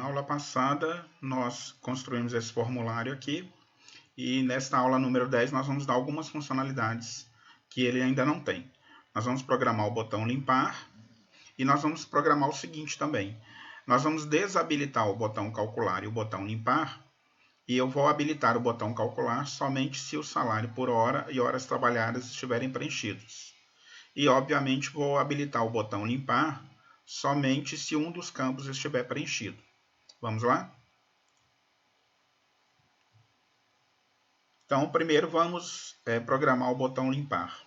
aula passada nós construímos esse formulário aqui e nesta aula número 10 nós vamos dar algumas funcionalidades que ele ainda não tem. Nós vamos programar o botão limpar e nós vamos programar o seguinte também. Nós vamos desabilitar o botão calcular e o botão limpar e eu vou habilitar o botão calcular somente se o salário por hora e horas trabalhadas estiverem preenchidos. E obviamente vou habilitar o botão limpar somente se um dos campos estiver preenchido. Vamos lá? Então, primeiro vamos programar o botão limpar.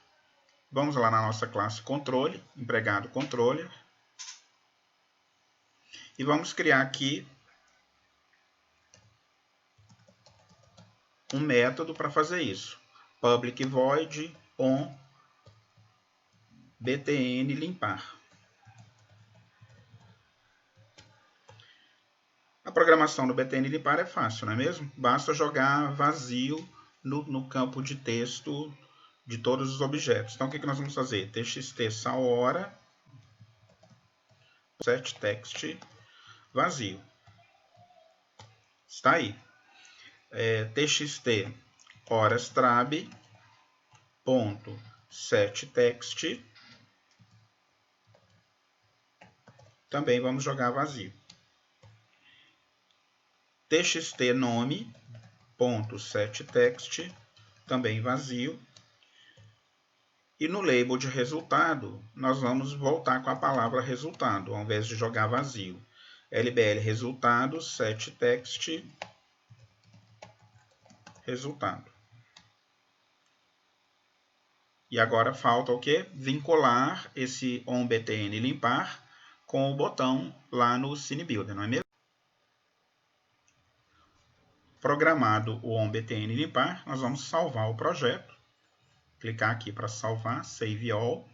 Vamos lá na nossa classe controle, empregado controller. E vamos criar aqui um método para fazer isso. Public void on btn limpar. A programação do btn limpar é fácil, não é mesmo? Basta jogar vazio no campo de texto de todos os objetos. Então, o que nós vamos fazer? txt salhora setText vazio. Está aí. txt horas trab ponto setText também vamos jogar vazio. txt nome ponto setText também vazio. E no label de resultado, nós vamos voltar com a palavra resultado, ao invés de jogar vazio. LBL resultado, setText, resultado. E agora falta o quê? Vincular esse onBTN limpar com o botão lá no CineBuilder, não é mesmo? Programado o onBTN limpar, nós vamos salvar o projeto. Clicar aqui para salvar, Save All.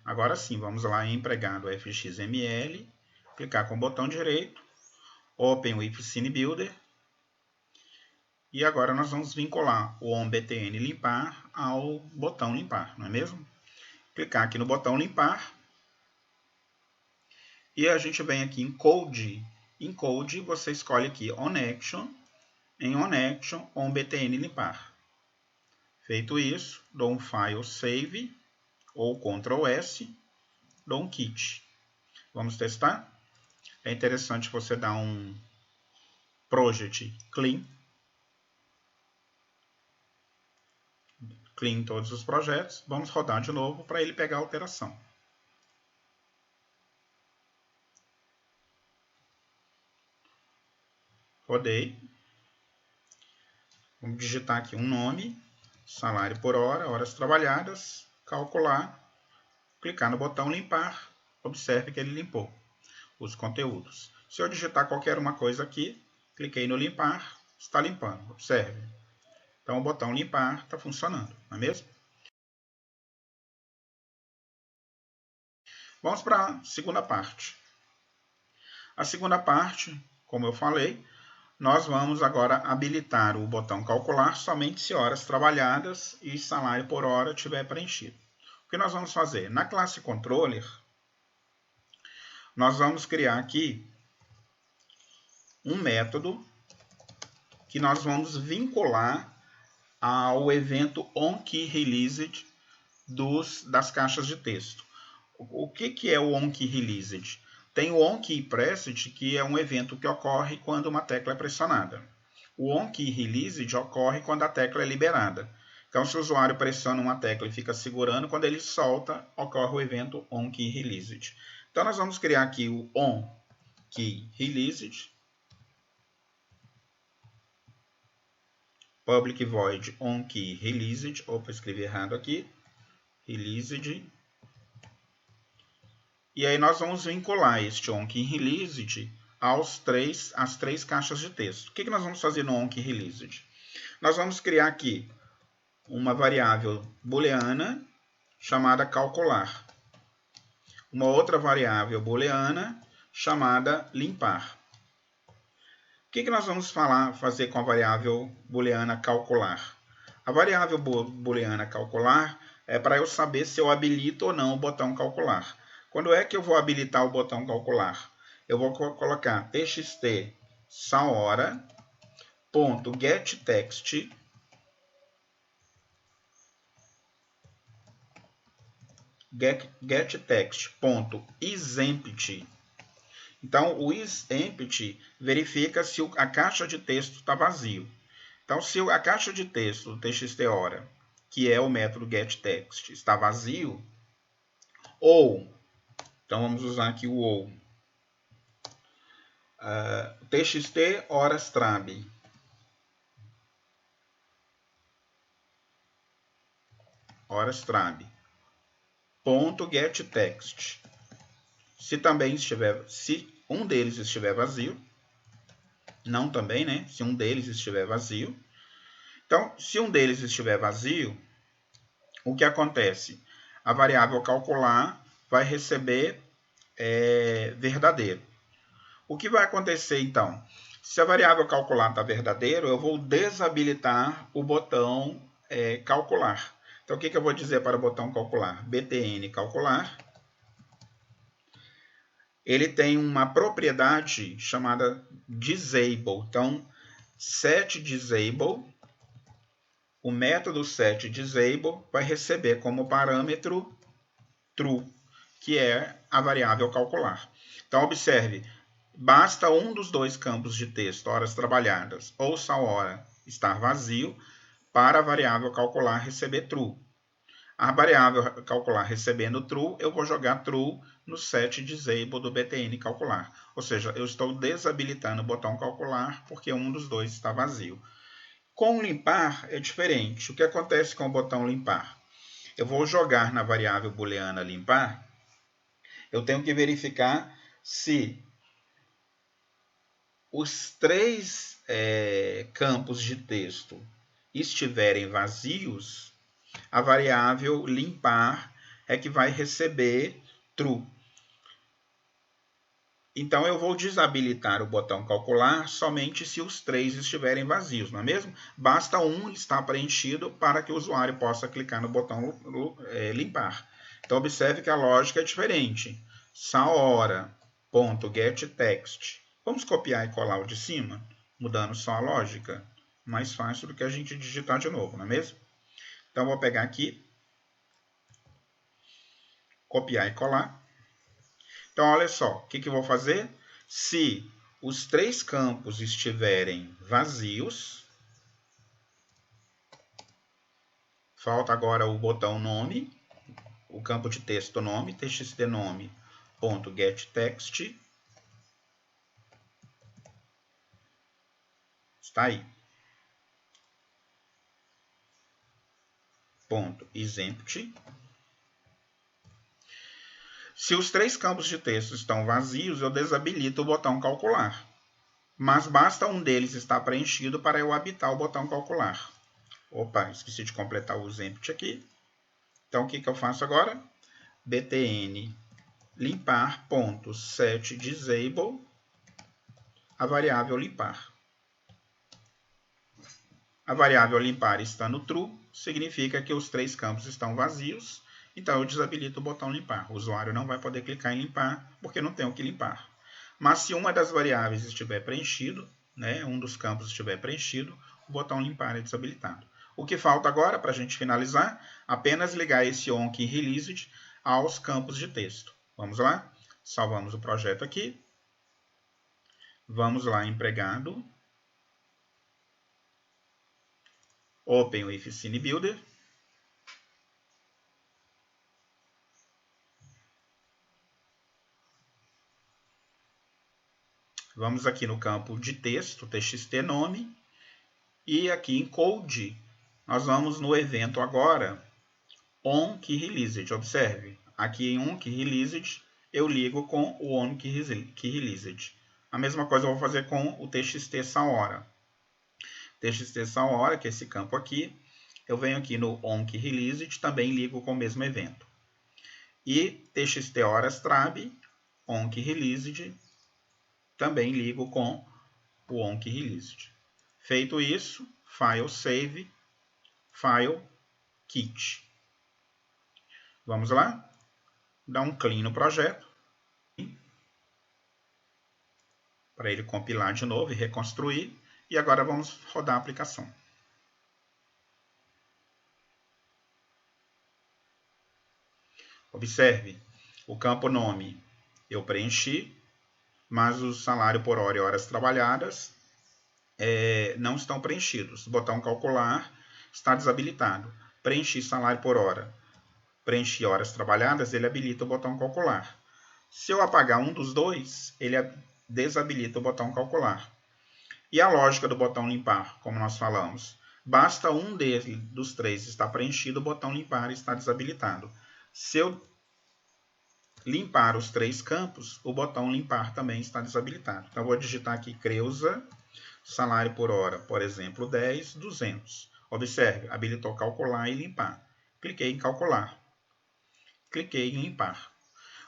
Agora sim, vamos lá em empregado fxml, clicar com o botão direito, Open with CineBuilder. E agora nós vamos vincular o onBTN limpar ao botão limpar, não é mesmo? Clicar aqui no botão limpar. E a gente vem aqui em Code. Em Code você escolhe aqui OnAction. Em OnAction, onBTN limpar. Feito isso, dou um File Save, ou Ctrl S, dou um Quit. Vamos testar? É interessante você dar um Project Clean. Clean todos os projetos. Vamos rodar de novo para ele pegar a alteração. Rodei. Vamos digitar aqui um nome. Salário por hora, horas trabalhadas, calcular, clicar no botão limpar, observe que ele limpou os conteúdos. Se eu digitar qualquer uma coisa aqui, cliquei no limpar, está limpando, observe. Então o botão limpar está funcionando, não é mesmo? Vamos para a segunda parte. A segunda parte, como eu falei, nós vamos agora habilitar o botão calcular somente se horas trabalhadas e salário por hora estiver preenchido. O que nós vamos fazer? Na classe controller, nós vamos criar aqui um método que nós vamos vincular ao evento onKeyReleased das caixas de texto. O que é o onKeyReleased? Tem o onKeyPressed, que é um evento que ocorre quando uma tecla é pressionada. O onKeyReleased ocorre quando a tecla é liberada. Então, se o usuário pressiona uma tecla e fica segurando, quando ele solta, ocorre o evento onKeyReleased. Então, nós vamos criar aqui o onKeyReleased. Public void onKeyReleased. Opa, escrevi errado aqui. Released. E aí nós vamos vincular este onKeyReleased às três caixas de texto. O que nós vamos fazer no onKeyReleased? Nós vamos criar aqui uma variável booleana chamada calcular. Uma outra variável booleana chamada limpar. O que nós vamos fazer com a variável booleana calcular? A variável booleana calcular é para eu saber se eu habilito ou não o botão calcular. Quando é que eu vou habilitar o botão calcular? eu vou colocar txt salhora.getText getText.isEmpty. Então, o isEmpty verifica se a caixa de texto está vazio. Então, se a caixa de texto do txt_hora, que é o método getText, está vazio, ou, então vamos usar aqui o ou, txt_horas_trab, .getText. Se um deles estiver vazio, não também, né? Se um deles estiver vazio. Então, se um deles estiver vazio, o que acontece? A variável calcular vai receber verdadeiro. O que vai acontecer, então? Se a variável calcular está verdadeiro, eu vou desabilitar o botão calcular. Então, o que eu vou dizer para o botão calcular? btn calcular. Ele tem uma propriedade chamada disable. Então, setDisable, o método setDisable vai receber como parâmetro true, que é a variável calcular. Então, observe, basta um dos dois campos de texto, horas trabalhadas ou salhora, estar vazio para a variável calcular receber true. A variável calcular recebendo true, eu vou jogar true no setDisable do btn calcular. Ou seja, eu estou desabilitando o botão calcular porque um dos dois está vazio. Com limpar é diferente. O que acontece com o botão limpar? Eu vou jogar na variável booleana limpar, eu tenho que verificar se os três campos de texto estiverem vazios, a variável limpar é que vai receber true. Então, eu vou desabilitar o botão calcular somente se os três estiverem vazios, não é mesmo? Basta um estar preenchido para que o usuário possa clicar no botão limpar. Então, observe que a lógica é diferente. salhora.getText. Vamos copiar e colar o de cima, mudando só a lógica. Mais fácil do que a gente digitar de novo, não é mesmo? Então, vou pegar aqui, copiar e colar. Então, olha só, o que eu vou fazer? Se os três campos estiverem vazios, falta agora o botão nome, o campo de texto nome, txt_nome.getText. Está aí. .isEmpty. Se os três campos de texto estão vazios, eu desabilito o botão calcular. Mas basta um deles estar preenchido para eu habilitar o botão calcular. Opa, esqueci de completar o isEmpty aqui. Então, o que eu faço agora? btn limpar.setDisable, a variável limpar. A variável limpar estando true, significa que os três campos estão vazios, então eu desabilito o botão limpar. O usuário não vai poder clicar em limpar, porque não tem o que limpar. Mas se uma das variáveis estiver preenchido, né, um dos campos estiver preenchido, o botão limpar é desabilitado. O que falta agora, para a gente finalizar, apenas ligar esse onKeyReleased aos campos de texto. Vamos lá? Salvamos o projeto aqui. Vamos lá, empregado. Open with Scene Builder. Vamos aqui no campo de texto, txt_nome. E aqui em Code, nós vamos no evento agora, onKeyReleased. Observe, aqui em onKeyReleased, eu ligo com o onKeyReleased. A mesma coisa eu vou fazer com o txt_salhora. txt_salhora, que é esse campo aqui, eu venho aqui no onKeyReleased, também ligo com o mesmo evento. E txt_horas_trab, onKeyReleased, também ligo com o onKeyReleased. Feito isso, file save, file kit. Vamos lá? Dar um clean no projeto. para ele compilar de novo e reconstruir. E agora vamos rodar a aplicação. Observe, o campo nome eu preenchi, mas o salário por hora e horas trabalhadas não estão preenchidos. O botão calcular está desabilitado. Preenchi salário por hora, preenchi horas trabalhadas, ele habilita o botão calcular. Se eu apagar um dos dois, ele desabilita o botão calcular. E a lógica do botão limpar, como nós falamos, basta um dos três estar preenchido, o botão limpar está desabilitado. Se eu limpar os três campos, o botão limpar também está desabilitado. Então, eu vou digitar aqui Creuza, salário por hora, por exemplo, 10, 200. Observe, habilitou calcular e limpar. Cliquei em calcular. Cliquei em limpar.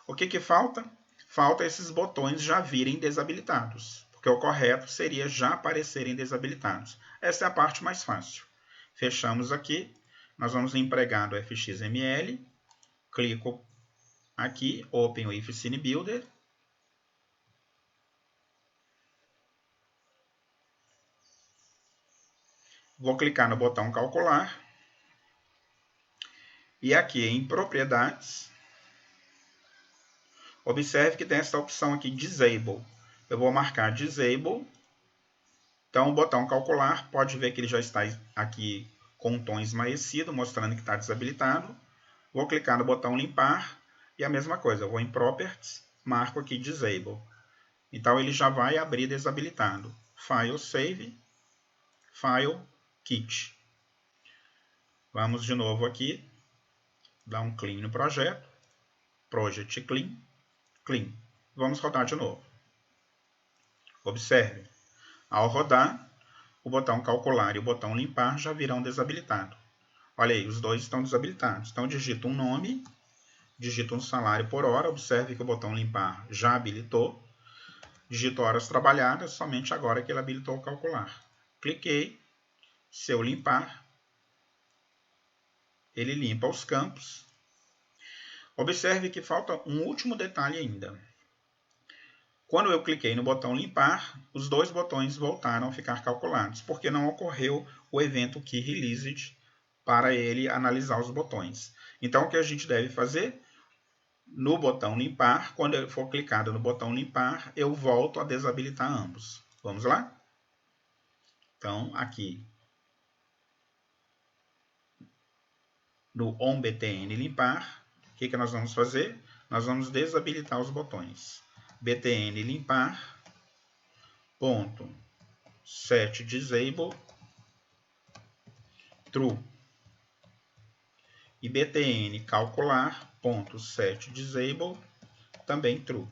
O que falta? Falta esses botões já virem desabilitados, porque o correto seria já aparecerem desabilitados. Essa é a parte mais fácil. Fechamos aqui. Nós vamos em empregado FXML. Clico aqui, Open with Scene Builder. Vou clicar no botão calcular. E aqui em propriedades, observe que tem essa opção aqui, Disable. Eu vou marcar Disable. Então, o botão calcular, pode ver que ele já está aqui com um tom esmaecido, mostrando que está desabilitado. Vou clicar no botão limpar e a mesma coisa. Eu vou em Properties, marco aqui Disable. Então, ele já vai abrir desabilitado. File Save, File Kit. Vamos de novo aqui, dar um clean no projeto. Project Clean, Clean. Vamos rodar de novo. Observe, ao rodar, o botão calcular e o botão limpar já virão desabilitados. Olha aí, os dois estão desabilitados. Então, digito um nome, digito um salário por hora. Observe que o botão limpar já habilitou. Digito horas trabalhadas, somente agora que ele habilitou o calcular. Cliquei. Se eu limpar, ele limpa os campos. Observe que falta um último detalhe ainda. Quando eu cliquei no botão limpar, os dois botões voltaram a ficar calculados, porque não ocorreu o evento KeyReleased para ele analisar os botões. Então, o que a gente deve fazer? No botão limpar, quando eu for clicado no botão limpar, eu volto a desabilitar ambos. Vamos lá? Então, aqui no OnBTN limpar, o que nós vamos fazer? Nós vamos desabilitar os botões. BTN limpar, ponto, set disable, true. E BTN calcular, ponto, set disable, também true.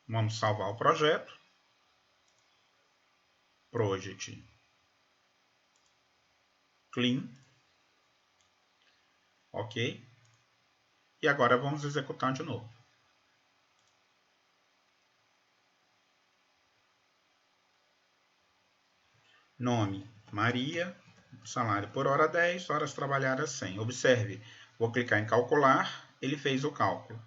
Vamos salvar o projeto. Project Clean. Ok. E agora vamos executar de novo. Nome, Maria. Salário por hora 10, horas trabalhadas 100. Observe, vou clicar em calcular, ele fez o cálculo.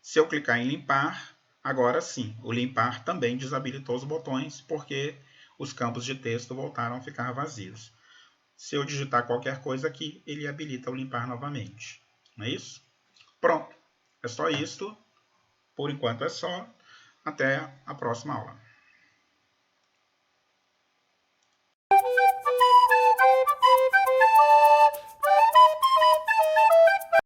Se eu clicar em limpar, agora sim, o limpar também desabilitou os botões, porque os campos de texto voltaram a ficar vazios. Se eu digitar qualquer coisa aqui, ele habilita o limpar novamente. Não é isso? Pronto. É só isso. Por enquanto é só. Até a próxima aula.